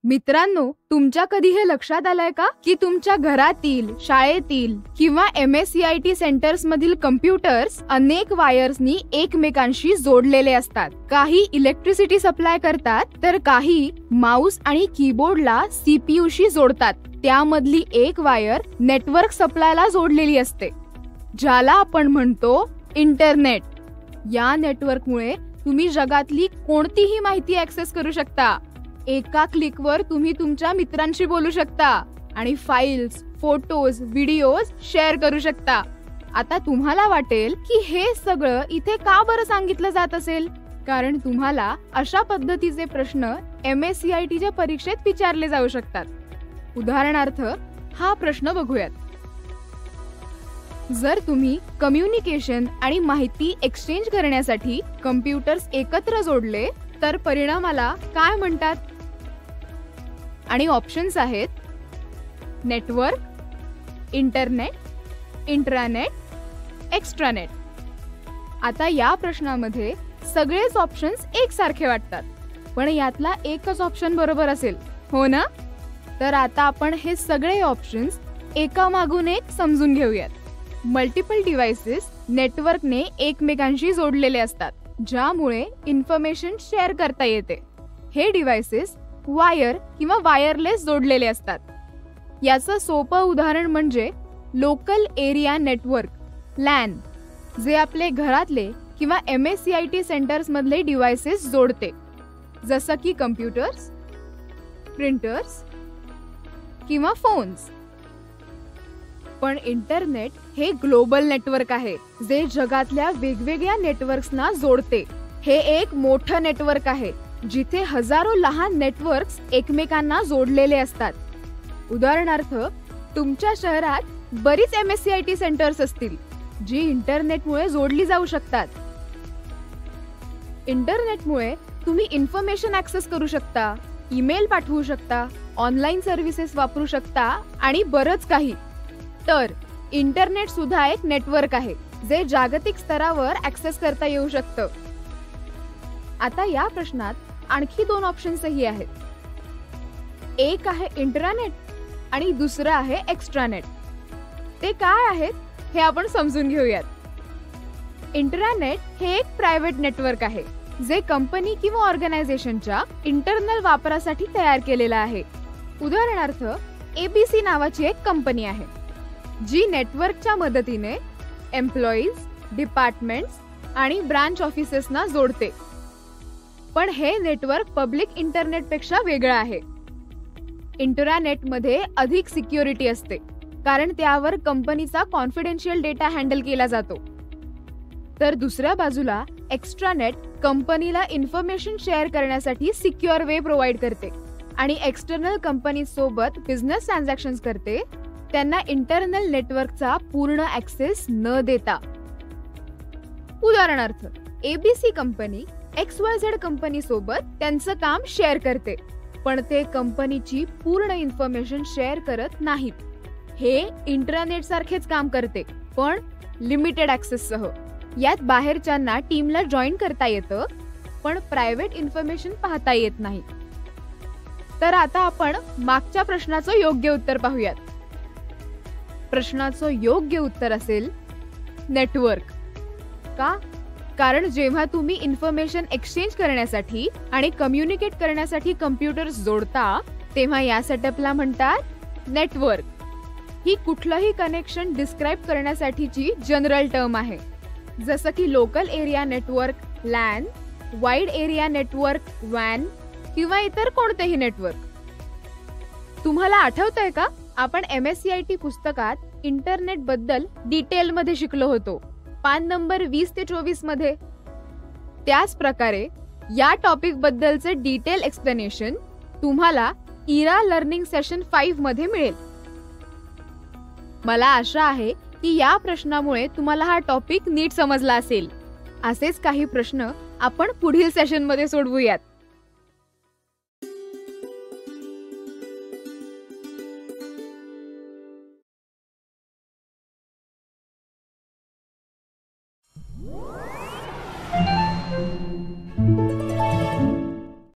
मित्रांनो, तुमच्या कधी हे लक्षात आलंय का की तुमच्या घरातील, शाळेतील किंवा MSCIT सेंटर्स मधील कम्प्युटर्स अनेक वायर्सनी एकमेकांशी जोडलेले असतात. काही इलेक्ट्रिसिटी सप्लाय करतात तर काही माउस आणि कीबोर्डला CPU शी जोडतात. त्यामधली एक वायर नेटवर्क सप्लायला जोडलेली असते, ज्याला आपण म्हणतो इंटरनेट. या नेटवर्कमुळे तुम्ही जगातली कोणतीही माहिती ऍक्सेस करू शकता. एका क्लिकवर तुम्ही तुमच्या मित्रांशी बोलू शकता आणि फाईल्स, फोटोज, व्हिडिओज शेअर करू शकता. आता तुम्हाला वाटेल की हे सगळं इथे का बरं सांगितलं जात असेल? कारण तुम्हाला अशा पद्धतीचे प्रश्न MSCITच्या परीक्षेत विचारले जाऊ शकतात. उदाहरणार्थ हा प्रश्न बघूयात. जर तुम्ही कम्युनिकेशन आणि माहिती एक्सचेंज करण्यासाठी कम्प्युटर्स एकत्र जोडले तर परिणामाला काय म्हणतात? आणि ऑप्शन्स आहेत नेटवर्क, इंटरनेट, इंट्रानेट, एक्स्ट्रानेट. आता या प्रश्नामध्ये सगळेच ऑप्शन्स एकसारखे वाटतात, पण यातला एकच ऑप्शन बरोबर असेल, हो ना? तर आता आपण हे सगळे ऑप्शन्स एकामागून एक समजून घेऊयात. मल्टिपल डिव्हाइसेस नेटवर्कने एकमेकांशी जोडलेले असतात, ज्यामुळे इन्फॉर्मेशन शेअर करता येते. हे डिव्हाइसेस वायर किंवा वायरलेस जोडलेले असतात. याचं सोपं उदाहरण म्हणजे लोकल एरिया नेटवर्क LAN, जे आपले घरातले किंवा MSCIT सेंटर्स मधले डिव्हाइसेस जोडते, जसं की कम्प्युटर्स, प्रिंटर्स किंवा फोन्स. पण इंटरनेट हे ग्लोबल नेटवर्क आहे, जे जगातल्या वेगवेगळ्या नेटवर्क्सना जोडते. हे एक मोठं नेटवर्क आहे जिथे हजारो लहान नेटवर्क्स एकमेकांना जोडलेले असतात. उदाहरणार्थ, तुमच्या शहरात बरीच MSCIT सेंटर्स असतील जी इंटरनेटमुळे जोडली जाऊ शकतात. इंटरनेटमुळे तुम्ही इन्फॉर्मेशन ऍक्सेस करू शकता, ईमेल पाठवू शकता, ऑनलाईन सर्व्हिसेस वापरू शकता आणि बरंच काही. तर इंटरनेट सुद्धा एक नेटवर्क आहे जे जागतिक स्तरावर ऍक्सेस करता येऊ शकतं. आता या प्रश्नात आणखी दोन ऑप्शन्सही आहेत. एक आहे इंट्रानेट आणि दुसरं आहे एक्स्ट्रानेट. ते काय आहेत हे आपण समजून घेऊयात. इंट्रानेट हे एक प्रायव्हेट नेटवर्क आहे जे कंपनी किंवा ऑर्गनायझेशनच्या इंटरनल वापरासाठी तयार केलेलं आहे. उदाहरणार्थ, ABC नावाची एक कंपनी आहे जी नेटवर्कच्या मदतीने एम्प्लॉईज, डिपार्टमेंट्स आणि ब्रांच ऑफिसेसना जोडते. पण हे नेटवर्क पब्लिक इंटरनेटपेक्षा वेगळं आहे. इंट्रानेटमध्ये अधिक सिक्युरिटी असते, कारण त्यावर कंपनीचा कॉन्फिडेन्शियल डेटा हँडल केला जातो. तर दुसऱ्या बाजूला एक्स्ट्रानेट कंपनीला इन्फॉर्मेशन शेअर करण्यासाठी सिक्युअर वे प्रोव्हाइड करते आणि एक्सटर्नल कंपनीसोबत बिझनेस ट्रान्झॅक्शन्स करते, त्यांना इंटरनल नेटवर्कचा पूर्ण ऍक्सेस न देता. उदाहरणार्थ, ABC कंपनी XYZ कंपनी सोबत त्यांचं काम शेअर करते, पण ते कंपनीची पूर्ण इन्फॉर्मेशन शेअर करत नाहीत. हे इंटरनेट सारखेच काम करते, पण लिमिटेड ऍक्सेस सह. यात बाहेरच्यांना टीमला जॉईन करता येतं, पण प्रायव्हेट इन्फॉर्मेशन पाहता येत नाही. तर आता आपण मागच्या प्रश्नाचं योग्य उत्तर पाहूयात. प्रश्नाचं योग्य उत्तर असेल नेटवर्क. का? कारण जेव्हा तुम्ही इन्फॉर्मेशन एक्सचेंज करण्यासाठी आणि कम्युनिकेट करण्यासाठी कम्प्युटर्स जोडता, तेव्हा या सेटअपला म्हणतात नेटवर्क. ही कुठलंही कनेक्शन डिस्क्राईब करण्यासाठीची जनरल टर्म आहे, जसं की local area network LAN, wide area network WAN किंवा इतर कोणतेही नेटवर्क. तुम्हाला आठवतंय का, आपण MSCIT पुस्तकात इंटरनेट बद्दल डिटेलमध्ये शिकलो होतो, पान नंबर 20 ते 24 मध्ये. त्याच प्रकारे या टॉपिक बद्दलचे डिटेल एक्सप्लेनेशन तुम्हाला इरा लर्निंग सेशन 5 मध्ये मिळेल. मला आशा आहे की या प्रश्नामुळे तुम्हाला हा टॉपिक नीट समजला असेल. असेच काही प्रश्न आपण पुढील सेशन मध्ये सोडवूयात.